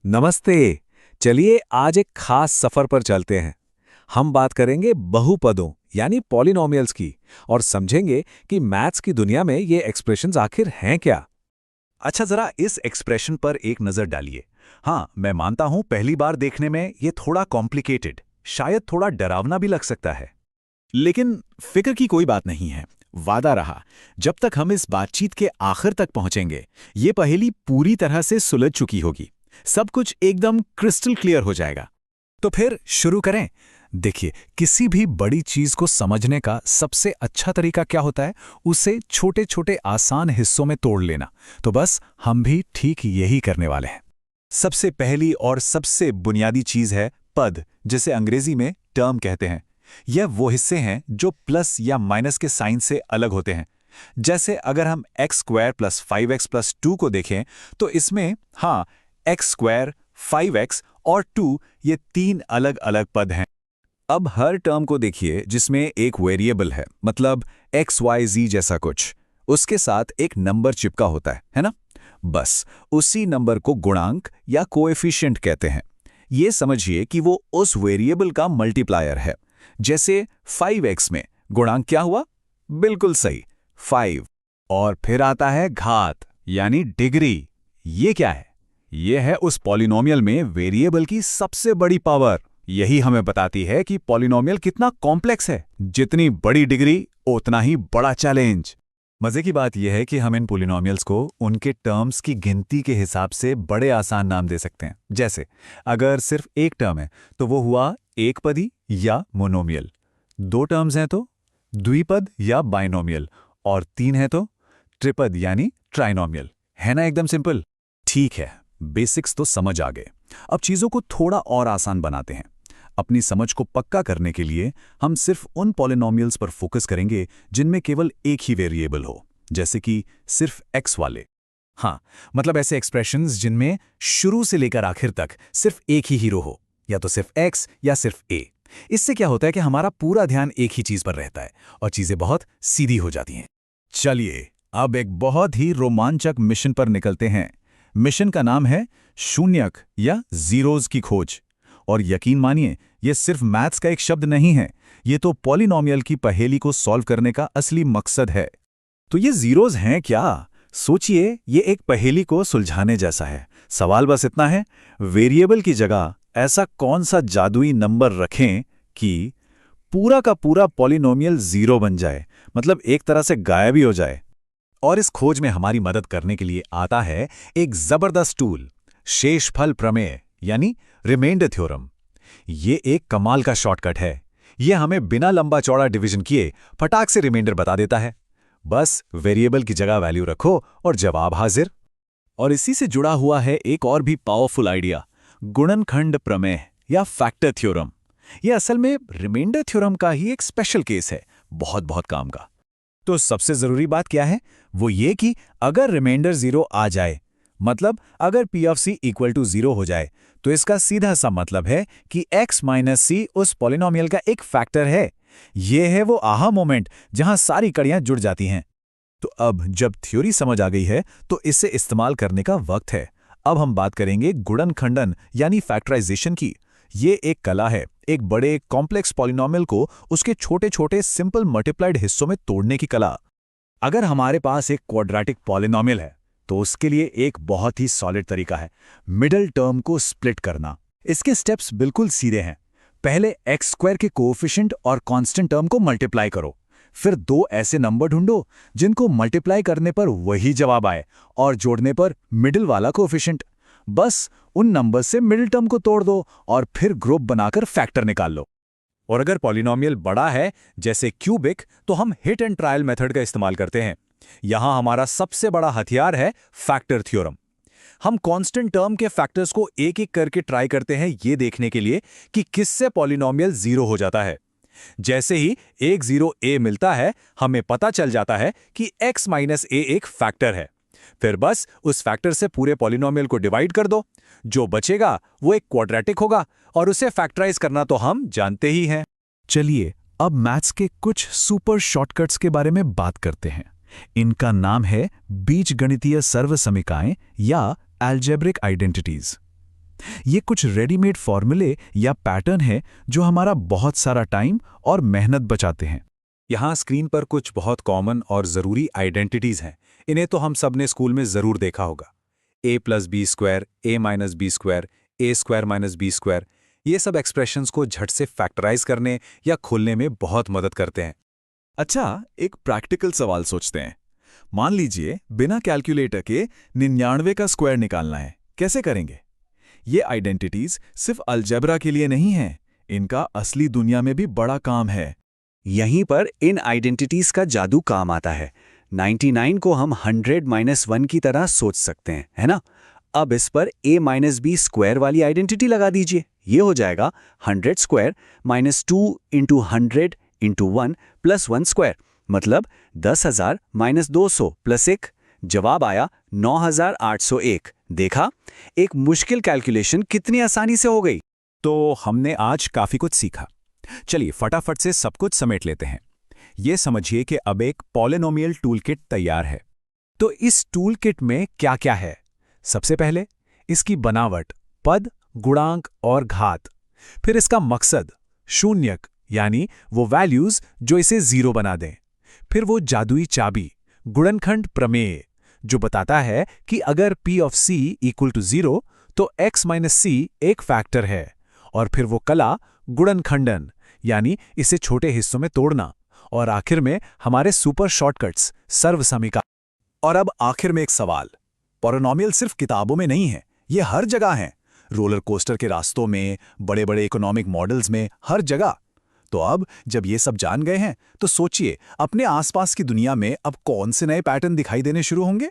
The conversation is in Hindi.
नमस्ते। चलिए आज एक खास सफर पर चलते हैं। हम बात करेंगे बहुपदों यानी पॉलिनॉमियल्स की और समझेंगे कि मैथ्स की दुनिया में ये एक्सप्रेशंस आखिर हैं क्या। अच्छा, जरा इस एक्सप्रेशन पर एक नजर डालिए। हाँ, मैं मानता हूं पहली बार देखने में ये थोड़ा कॉम्प्लिकेटेड, शायद थोड़ा डरावना भी लग सकता है। लेकिन फिक्र की कोई बात नहीं है। वादा रहा, जब तक हम इस बातचीत के आखिर तक पहुंचेंगे, ये पहेली पूरी तरह से सुलझ चुकी होगी। सब कुछ एकदम क्रिस्टल क्लियर हो जाएगा। तो फिर शुरू करें। देखिए, किसी भी बड़ी चीज को समझने का सबसे अच्छा तरीका क्या होता है? उसे छोटे छोटे आसान हिस्सों में तोड़ लेना। तो बस हम भी ठीक यही करने वाले हैं। सबसे पहली और सबसे बुनियादी चीज है पद, जिसे अंग्रेजी में टर्म कहते हैं। यह वो हिस्से हैं जो प्लस या माइनस के साइन से अलग होते हैं। जैसे अगर हम x square plus 5x plus 2 को देखें, तो इसमें हाँ, एक्स स्क्वायर, 5x और 2 ये तीन अलग अलग पद हैं। अब हर टर्म को देखिए जिसमें एक वेरिएबल है, मतलब एक्स वाई जी जैसा कुछ। उसके साथ एक नंबर चिपका होता है ना? बस उसी नंबर को गुणांक या कोएफिशिएंट कहते हैं। ये समझिए कि वो उस वेरिएबल का मल्टीप्लायर है। जैसे 5x में गुणांक क्या हुआ? बिल्कुल सही, 5। और फिर आता है घात यानी डिग्री। ये क्या है? ये है उस पॉलिनोमियल में वेरिएबल की सबसे बड़ी पावर। यही हमें बताती है कि पॉलिनोमियल कितना कॉम्प्लेक्स है। जितनी बड़ी डिग्री, उतना ही बड़ा चैलेंज। मजे की बात यह है कि हम इन पॉलिनोमियल्स को उनके टर्म्स की गिनती के हिसाब से बड़े आसान नाम दे सकते हैं। जैसे अगर सिर्फ एक टर्म है तो वो हुआ एक पदी या मोनोमियल। दो टर्म्स हैं तो द्विपद या बाइनोमियल। और तीन है तो ट्रिपद यानी ट्राइनोमियल। है ना एकदम सिंपल? ठीक है, बेसिक्स तो समझ आ गए। अब चीजों को थोड़ा और आसान बनाते हैं। अपनी समझ को पक्का करने के लिए हम सिर्फ उन पॉलिनोमियल्स पर फोकस करेंगे जिनमें केवल एक ही वेरिएबल हो, जैसे कि सिर्फ x वाले। हाँ, मतलब ऐसे एक्सप्रेशंस जिनमें शुरू से लेकर आखिर तक सिर्फ एक ही हीरो हो, या तो सिर्फ x या सिर्फ a। इससे क्या होता है कि हमारा पूरा ध्यान एक ही चीज पर रहता है और चीजें बहुत सीधी हो जाती हैं। चलिए अब एक बहुत ही रोमांचक मिशन पर निकलते हैं। मिशन का नाम है शून्यक या जीरोज की खोज। और यकीन मानिए, ये सिर्फ मैथ्स का एक शब्द नहीं है, ये तो पॉलिनोमियल की पहेली को सॉल्व करने का असली मकसद है। तो ये जीरोज हैं क्या? सोचिए, ये एक पहेली को सुलझाने जैसा है। सवाल बस इतना है, वेरिएबल की जगह ऐसा कौन सा जादुई नंबर रखें कि पूरा का पूरा पॉलिनोमियल जीरो बन जाए, मतलब एक तरह से गायब ही हो जाए। और इस खोज में हमारी मदद करने के लिए आता है एक जबरदस्त टूल, शेषफल प्रमेय यानी रिमाइंडर थ्योरम। ये एक कमाल का शॉर्टकट है। ये हमें बिना लंबा चौड़ा डिवीजन किए फटाक से रिमाइंडर बता देता है। बस वेरिएबल की जगह वैल्यू रखो और जवाब हाजिर। और इसी से जुड़ा हुआ है एक और भी पावरफुल आइडिया, गुणनखंड प्रमेय या फैक्टर थ्योरम। यह असल में रिमाइंडर थ्योरम का ही एक स्पेशल केस है, बहुत बहुत काम का। तो सबसे जरूरी बात क्या है? वो ये कि अगर रिमाइंडर जीरो आ जाए, मतलब अगर p of c equal to zero हो जाए, तो इसका सीधा सा मतलब है कि x माइनस सी उस पॉलिनोमियल का एक फैक्टर है। ये है वो आहा मोमेंट जहां सारी कड़ियां जुड़ जाती हैं। तो अब जब थ्योरी समझ आ गई है, तो इसे इस्तेमाल करने का वक्त है। अब हम बात करेंगे गुणनखंडन यानी फैक्टराइजेशन की। ये एक कला है, एक बड़े कॉम्प्लेक्स पॉलिनोमियल को उसके छोटे छोटे सिंपल मल्टीप्लाइड हिस्सों में तोड़ने की कला। अगर हमारे पास एक क्वाड्रेटिक पॉलिनोमियल है, तो उसके लिए एक बहुत ही सॉलिड तरीका है, मिडिल टर्म को स्प्लिट करना। इसके स्टेप्स बिल्कुल सीधे हैं। पहले एक्स स्क्वायर के कोएफिशिएंट और कांस्टेंट टर्म को मल्टीप्लाई करो। फिर दो ऐसे नंबर ढूंढो जिनको मल्टीप्लाई करने पर वही जवाब आए और जोड़ने पर मिडिल वाला कोएफिशिएंट। बस उन नंबर से मिडिल टर्म को तोड़ दो और फिर ग्रुप बनाकर फैक्टर निकाल लो। और अगर पॉलिनोमियल बड़ा है, जैसे क्यूबिक, तो हम हिट एंड ट्रायल मेथड का इस्तेमाल करते हैं। यहां हमारा सबसे बड़ा हथियार है फैक्टर थ्योरम। हम कांस्टेंट टर्म के फैक्टर्स को एक एक करके ट्राई करते हैं, ये देखने के लिए कि किससे पॉलिनोमियल जीरो हो जाता है। जैसे ही एक जीरो ए मिलता है, हमें पता चल जाता है कि x माइनस ए एक फैक्टर है। फिर बस उस फैक्टर से पूरे पॉलिनोमियल को डिवाइड कर दो। जो बचेगा वो एक क्वाड्रेटिक होगा और उसे फैक्टराइज करना तो हम जानते ही हैं। चलिए अब मैथ्स के कुछ सुपर शॉर्टकट्स के बारे में बात करते हैं। इनका नाम है बीजगणितीय सर्वसमीकाएं या अलजेब्रिक आइडेंटिटीज। ये कुछ रेडीमेड फॉर्मूले या पैटर्न है जो हमारा बहुत सारा टाइम और मेहनत बचाते हैं। यहाँ स्क्रीन पर कुछ बहुत कॉमन और ज़रूरी आइडेंटिटीज़ हैं। इन्हें तो हम सब ने स्कूल में ज़रूर देखा होगा। a+b², a-b², a² - b²। ये सब एक्सप्रेशंस को झट से फैक्टराइज करने या खोलने में बहुत मदद करते हैं। अच्छा, एक प्रैक्टिकल सवाल सोचते हैं। मान लीजिए बिना कैलकुलेटर के 99 का स्क्वायर निकालना है, कैसे करेंगे? ये आइडेंटिटीज सिर्फ अलजेब्रा के लिए नहीं हैं, इनका असली दुनिया में भी बड़ा काम है। यहीं पर इन आइडेंटिटीज का जादू काम आता है। 99 को हम 100 - 1 की तरह सोच सकते हैं, है ना? अब इस पर a-b² वाली आइडेंटिटी लगा दीजिए। ये हो जाएगा 100² - 2 × 100 × 1 + 1², मतलब 10,000 - 200 + 1। जवाब आया 9,801। देखा, एक मुश्किल कैलकुलेशन कितनी आसानी से हो गई। तो हमने आज काफी कुछ सीखा। चलिए फटाफट से सब कुछ समेट लेते हैं। ये समझिए कि अब एक पॉलिनोमियल टूलकिट तैयार है। तो इस टूलकिट में क्या क्या है? सबसे पहले इसकी बनावट, पद, गुणांक और घात। फिर इसका मकसद, शून्यक यानी वो वैल्यूज जो इसे जीरो बना दें। फिर वो जादुई चाबी, गुणनखंड प्रमेय, जो बताता है कि अगर p of c = 0 तो x - c एक फैक्टर है। और फिर वो कला, गुणनखंडन, यानी इसे छोटे हिस्सों में तोड़ना। और आखिर में हमारे सुपर शॉर्टकट्स, सर्वसमीका। और अब आखिर में एक सवाल। पॉलिनोमियल सिर्फ किताबों में नहीं है, ये हर जगह हैं। रोलर कोस्टर के रास्तों में, बड़े बड़े इकोनॉमिक मॉडल्स में, हर जगह। तो अब जब ये सब जान गए हैं, तो सोचिए अपने आसपास की दुनिया में अब कौन से नए पैटर्न दिखाई देने शुरू होंगे।